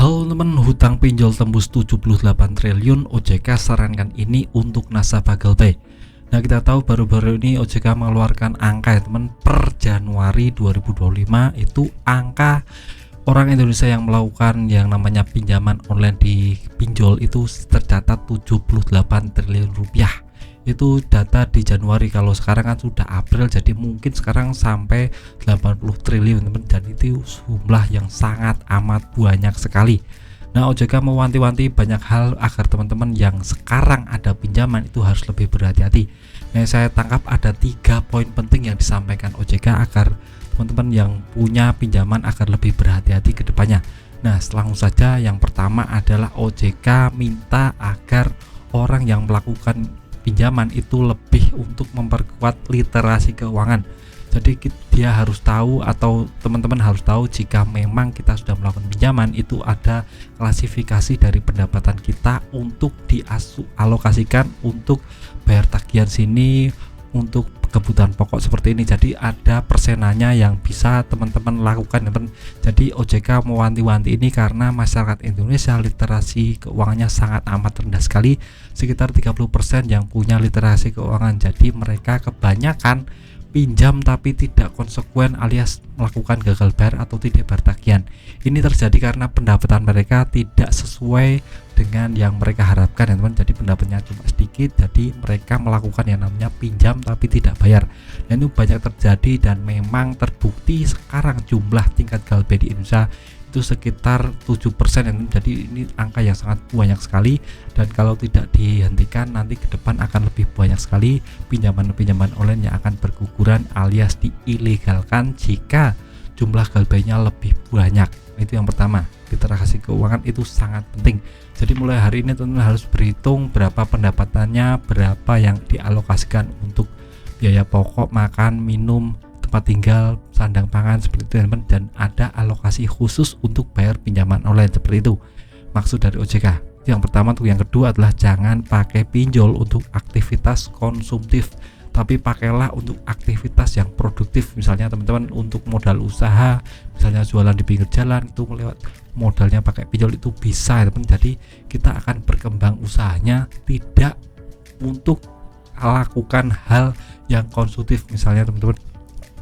Halo teman, hutang pinjol tembus 78 triliun, OJK sarankan ini untuk nasabah GalPay. Nah, kita tahu baru-baru ini OJK mengeluarkan angka ya teman, per Januari 2025 itu angka orang Indonesia yang melakukan yang namanya pinjaman online di pinjol itu tercatat 78 triliun rupiah. Itu data di Januari, kalau sekarang kan sudah April, jadi mungkin sekarang sampai 80 triliun teman, dan itu jumlah yang sangat amat banyak sekali. Nah, OJK mewanti-wanti banyak hal agar teman-teman yang sekarang ada pinjaman itu harus lebih berhati-hati. Nah, saya tangkap ada 3 poin penting yang disampaikan OJK agar teman-teman yang punya pinjaman agar lebih berhati-hati ke depannya. Nah, langsung saja, yang pertama adalah OJK minta agar orang yang melakukan pinjaman itu lebih untuk memperkuat literasi keuangan. Jadi dia harus tahu, atau teman-teman harus tahu, jika memang kita sudah melakukan pinjaman itu ada klasifikasi dari pendapatan kita untuk dialokasikan untuk bayar tagihan sini, untuk kebutuhan pokok seperti ini. Jadi ada persenanya yang bisa teman-teman lakukan teman. Jadi OJK mewanti-wanti ini karena masyarakat Indonesia literasi keuangannya sangat amat rendah sekali, sekitar 30% yang punya literasi keuangan. Jadi mereka kebanyakan pinjam tapi tidak konsekuen, alias melakukan gagal bayar atau tidak bayar tagihan. Ini terjadi karena pendapatan mereka tidak sesuai dengan yang mereka harapkan ya teman. Jadi pendapatnya cuma sedikit, jadi mereka melakukan yang namanya pinjam tapi tidak bayar. Dan itu banyak terjadi dan memang terbukti sekarang jumlah tingkat GalPay di Indonesia itu sekitar 7% ya. Jadi ini angka yang sangat banyak sekali, dan kalau tidak dihentikan nanti ke depan akan lebih banyak sekali pinjaman-pinjaman online yang akan berguguran alias diilegalkan jika jumlah GalPay-nya lebih banyak. Itu yang pertama, literasi keuangan itu sangat penting. Jadi mulai hari ini teman-teman harus berhitung berapa pendapatannya, berapa yang dialokasikan untuk biaya pokok, makan, minum, tempat tinggal, sandang pangan, seperti itu teman, dan ada alokasi khusus untuk bayar pinjaman online, seperti itu maksud dari OJK. Yang pertama. Untuk yang kedua adalah jangan pakai pinjol untuk aktivitas konsumtif, tapi pakailah untuk aktivitas yang produktif. Misalnya teman-teman untuk modal usaha, misalnya jualan di pinggir jalan, itu lewat modalnya pakai pinjol itu bisa teman. Jadi kita akan berkembang usahanya, tidak untuk lakukan hal yang konsumtif. Misalnya teman-teman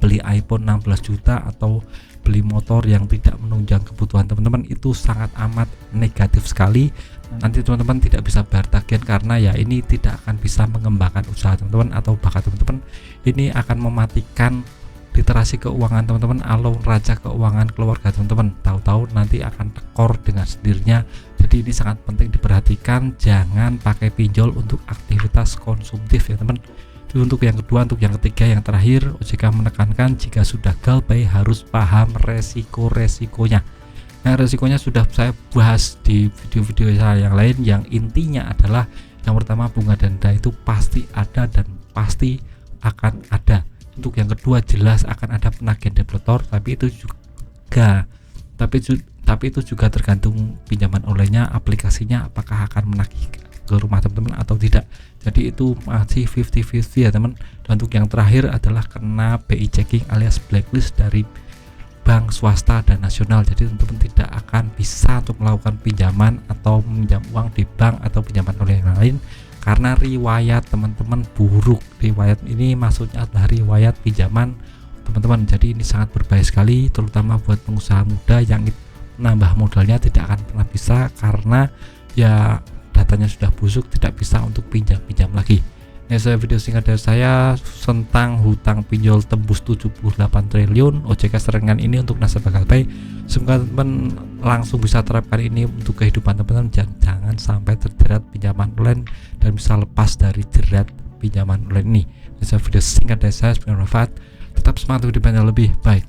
beli iPhone 16 juta atau beli motor yang tidak menunjang kebutuhan teman-teman, itu sangat amat negatif sekali. Nanti teman-teman tidak bisa bayar tagihan karena ya ini tidak akan bisa mengembangkan usaha teman-teman, atau bahkan teman-teman ini akan mematikan literasi keuangan teman-teman, alur raja keuangan keluarga teman-teman. Tahu-tahu nanti akan tekor dengan sendirinya. Jadi ini sangat penting diperhatikan, jangan pakai pinjol untuk aktivitas konsumtif ya teman. Untuk yang kedua. Untuk yang ketiga, yang terakhir, OJK menekankan jika sudah GalPay harus paham resiko-resikonya. Nah, resikonya sudah saya bahas di video-video saya yang lain, yang intinya adalah yang pertama, bunga denda itu pasti ada dan pasti akan ada. Untuk yang kedua, jelas akan ada penagihan debitor, tapi itu juga tergantung pinjaman online-nya, aplikasinya apakah akan menagih ke rumah teman-teman atau tidak. Jadi itu masih 50-50 ya teman. Dan untuk yang terakhir adalah kena BI checking alias blacklist dari bank swasta dan nasional. Jadi teman-teman tidak akan bisa untuk melakukan pinjaman atau meminjam uang di bank atau pinjaman online yang lain karena riwayat teman-teman buruk. Riwayat ini maksudnya adalah riwayat pinjaman teman-teman. Jadi ini sangat berbahaya sekali, terutama buat pengusaha muda yang nambah modalnya tidak akan pernah bisa karena ya datanya sudah busuk, tidak bisa untuk pinjam lagi. Ini saya video singkat dari saya tentang hutang pinjol tembus 78 triliun. OJK sarankan ini untuk nasabah GalPay. Semoga teman langsung bisa terapkan ini untuk kehidupan teman-teman, jangan sampai terjerat pinjaman online dan bisa lepas dari jerat pinjaman online ini. Ini saya video singkat dari saya, semoga bermanfaat. Tetap semangat untuk hidup yang lebih baik.